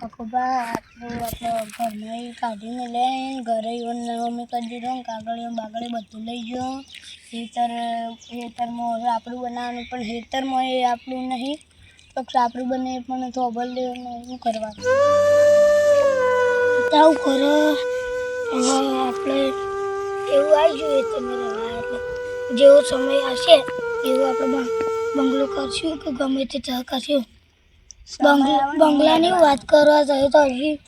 અકોબા આપણો ઘરમાં કાઢીને લઈને ઘરે મમ્મી કરી દીધો કાગળીઓ બાગળી બધું લઈ ગયો હેતરમાં હવે આપણું બનાવવાનું પણ હેતરમાં એ આપણું નહીં ફક્ત આપણું બને પણ થોભલ લેવાનું શું કરવાનું આવું કરો હવે આપણે એવું આવી જોઈએ તમે રહેવા એટલે જેવો સમય હશે એવું આપણે બંગલો કરશું કે ગમે તે કરશું બંગલાની વાત કરવા જઈએ તો હજી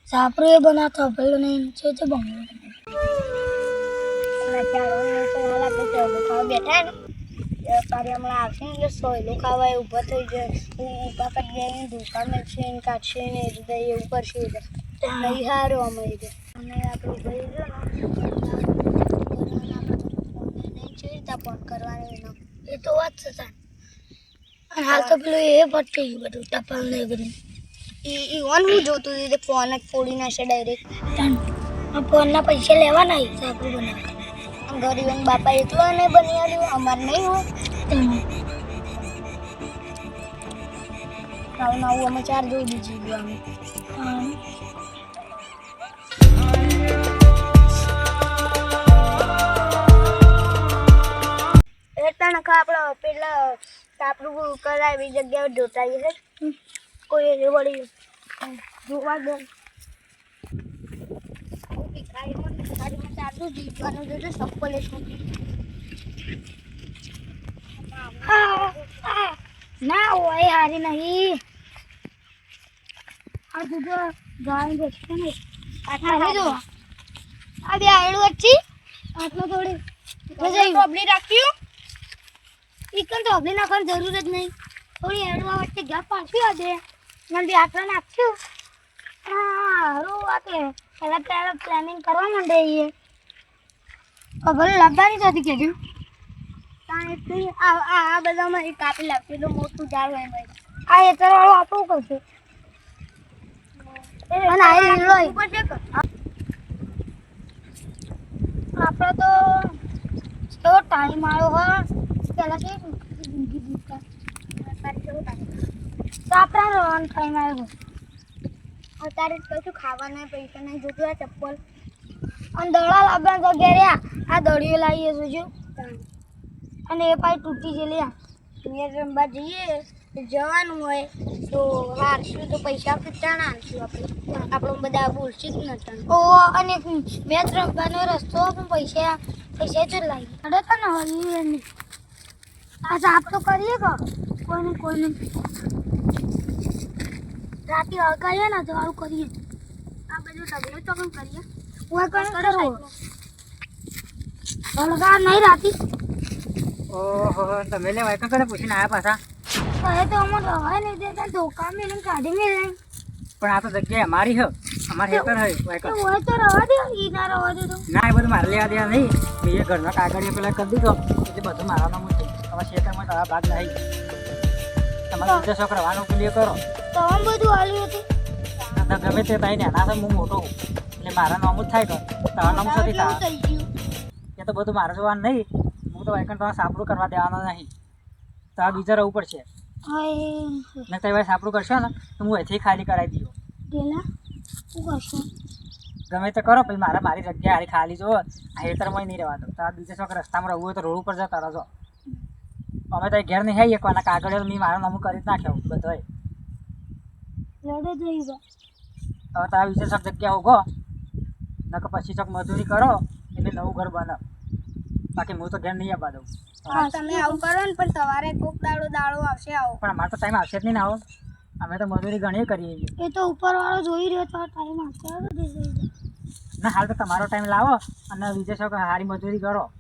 સાપરું એ બનાવતો પેલો નહીં છે તો બંગલો ખાવા બેઠા ને પારી હમણાં આવશે ને એટલે સોયલું ખાવા ઊભા થઈ જાય ઊભા કરી જાય દુકાને છે ને કાઢશે ને એ રીતે એવું કરશે નહીં સારું અમે અને આપણું ભાઈ છે ને ફોન કરવાની એ તો વાત છે અને હાલ તો પેલું એ પટી ગયું બધું ટપાલ ને બધું ઈવન હું જોતું હતું ફોન જ ફોડી નાખશે ડાયરેક્ટ ફોનના પૈસા લેવાના સાપરું બનાવવા ગરીબન બાપા એકલો ને બની આવ્યું અમારે નહીં હોય નવું નવું અમે ચાર જોઈ દીધી અમે એટલે આપણે પેલા સાપરું કરાવી જગ્યાએ જોતા છે કોઈ વળી જોવા દે ચાલુ જીતવાનું જોજો સપ્પલ ના હોય હારી નહીં આ દૂધો ગાય બેસતો ને આટલા જો આ બે આયડું વચ્ચે આટલો થોડી ટોપલી રાખ્યું ઈકન ટોપલી નાખવાની જરૂર જ નહીં થોડી એડવા વચ્ચે ગેપ પાછી આ દે મને બી આટલા નાખ્યું હા હારું વાતે પહેલાં પ્લાનિંગ કરવા માંડે એ ભલે લાવવાની જ હતી કહેજો એટલી આ બધામાં એક કાપી લાગતું તો મોટું ઝાડ હોય એમાં આ હેતરવાળું આપણું કરશે અને આ લીલો આપણે તો એવો ટાઈમ આવ્યો હોય પહેલાં કે જિંદગી જીવતા તો આપણા રહેવાનો ટાઈમ આવ્યો અત્યારે કશું ખાવાના પૈસા નહીં જોતું આ ચપ્પલ અને દડા લાવવા જગ્યાએ આ દડીઓ લાવીએ જોજો અને એ પાછી તૂટી ગયેલી મેં રમવા જઈએ જવાનું હોય તો હારશું તો પૈસા કેટલા આનશું આપણે બધા બોલશું જ નતા ઓ અને મેચ રમવાનો રસ્તો પણ પૈસા જ લાવી અડે તો ને હળી આ સાફ તો કરીએ કે કોઈને રાતે હળગાઈએ ને તો આવું કરીએ આ બધું ડબલું તો પણ કરીએ હું કઈ કરો હળગા નહીં રાતી ઓહો તમે લે વાયકા કરે પૂછીને આયા પાછા કહે તો અમને રવાય નહીં દેતા ધોકા મેળીને કાઢી મેળે પણ આ તો જગ્યાએ અમારી છે અમારે હેતર હોય વાયકા હોય તો રવા દે ઈ ના રવા દે તો ના એ બધું મારે લેવા દેવા નહીં મેં એ ઘરના કાગળિયા પેલા કરી દીધો એટલે બધું મારા નામ છે તમારા ખેતરમાં તમારા ભાગ નહીં તમારે બીજા છોકરા રવાનું ક્લિયર કરો તો આમ બધું હાલ્યું હતું ગમે તે થાય ને આના હું મોટો એટલે મારા નામ જ થાય તો તમારા નામ નથી થાય એ તો બધું મારે જોવાનું નહીં હું તો વાયકન તમારે સાપડું કરવા દેવાનો નહીં તો આ બીજા રહેવું પડશે ને તમે સાપડું કરશો ને તો હું એથી ખાલી કરાવી દઉં ગમે તે કરો પછી મારી જગ્યા હારી ખાલી જો આ હેતરમાં નહીં રહેવા દો તો આ બીજા છોકરા રસ્તામાં રહેવું હોય તો રોડ ઉપર જતા રહો અમે તો ઘેર નહીં આવી એકવાના કાગળ મેં મારા નામ કરી જ નાખ્યો બધો હવે તો આ બીજા છોક જગ્યા ઉગો નકર પછી ચોક મજૂરી કરો એટલે નવું ઘર બનાવ બાકી હું તો ઘેર નહીં આવવા દઉં તમે આવું કરો ને પણ સવારે કોક દાડો આવશે આવો પણ અમારે તો ટાઈમ આવશે જ નહીં ને આવો અમે તો મજૂરી ઘણી કરીએ એ તો ઉપરવાળો જોઈ રહ્યો તો ટાઈમ આવશે ના હાલ તો તમારો ટાઈમ લાવો અને બીજા છોક સારી મજૂરી કરો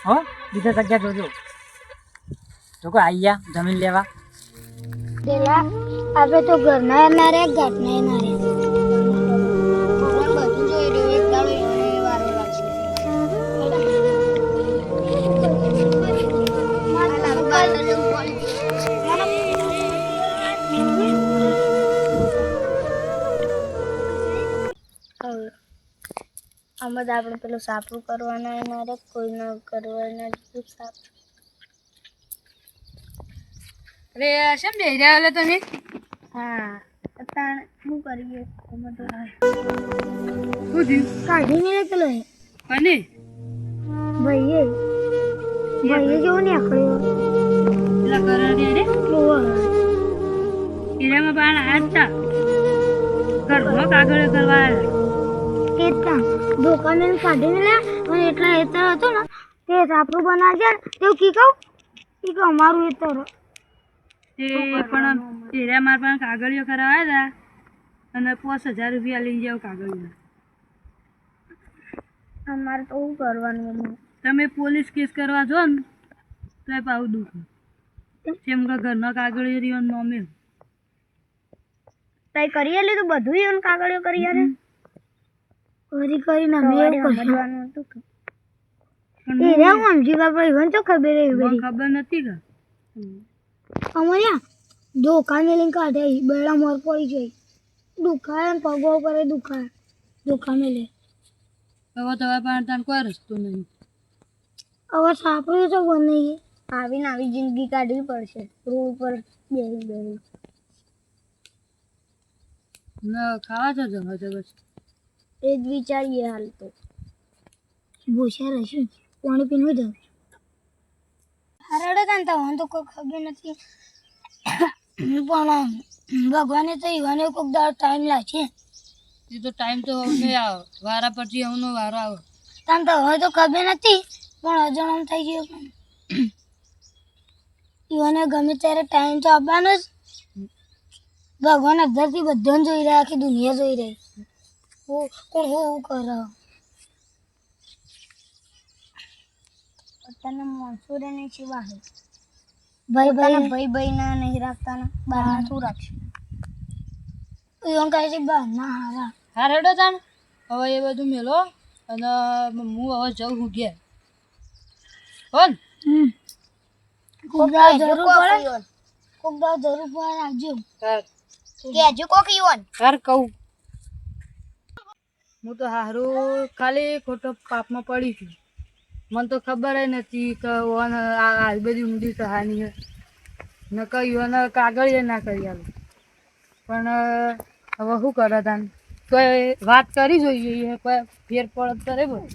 હો બીજા જગ્યા જોજો જો કોઈ આવી ગયા જમીન લેવા પેલા આપણે તો ઘરના ના રે ઘાટના ના રે બધું જોઈ રહ્યું એક દાડો એને વારે લાગશે આમાં જ આપણે પેલું સાપરું કરવાના એના રે કોઈ ન કરવાના સાપ અરે શેમ બેહી રહ્યા એટલે તમે હા અત્યારે શું કરીએ અમે તો શું થયું કાઢી નહીં પેલો એ અને ભાઈએ જેવું નહીં આખડ્યો પેલા કરાડી રે ઓવા એરામાં બાણ આયા હતા ઘરમાં કાગળ કરવા આવ્યા કેટલા દુકાને કાઢીને લે અને એટલા હેતર હતો ને તે સાપરું બનાવજે તેવું કી કહું અમારું હેતર તે પણ એરા માર પાસે કાગળિયો કરવા આવ્યા હતા અને 5000 રૂપિયા લઈ જાવ કાગળિયો અમારે તો શું કરવાનું અમે તમે પોલીસ કેસ કરવા જો ને તો એ પાવું દુઃખ જેમ કે ઘરના કાગળિયો રહ્યો નોમે તઈ કરી લીધું બધું એવું કાગળિયો કરી યાર કરીને અમે એવું કરવાનું હતું એ રે હું સમજી બાપા ઈવન તો ખબર એ મને ખબર નથી કે અમારે દુકાને લઈને કાઢે બેડા મોર પડી જાય દુકાન પગો કરે દુકાને લે હવે તમારા પાસે તાન કોઈ રસ્તો નહીં હવે સાપડું તો બની આવીને આવી જિંદગી કાઢવી પડશે રોડ પર બેહી ન ખાવા તો જવા છે બસ એ જ વિચારીએ હાલ તો ભૂસ્યા રહેશે પાણી પીને જાવ હરડે કાંતા હું તો કોઈ ખબર નથી પણ ભગવાને તો ઈવાને કોઈક દાળ ટાઈમ લાગશે એ તો ટાઈમ તો હવે આવે વારા પછી હવનો વારો આવે તાન તો હવે તો ખબર નથી પણ અજાણ થઈ ગયો ઈવાને ગમે ત્યારે ટાઈમ તો આપવાનો જ ભગવાન અંદરથી બધાને જોઈ રહ્યા આખી દુનિયા જોઈ રહી કોણ હું કરે પોતાના મોનસૂરે નહીં છે વાહે ભાઈ ના નહીં રાખતા ને બહારના શું રાખશે એવું કહે છે બહારના હારા હા રેડો તાન હવે એ બધું મેલો અને હું હવે જાઉં હું ઘેર હોન કોક દાવ જરૂર પડે રાખજો કેજો કોક ઈવન હાર કહું હું તો હારું ખાલી ખોટો પાપમાં પડી છું મને તો ખબર નથી કે ઓન આ બધી ઊંધી કહાની ન કહ્યું અને કાગળ ના કરી આલું પણ હવે શું કરે તાન કોઈ વાત કરી જોઈએ કોઈ ફેર પડત કરે બધું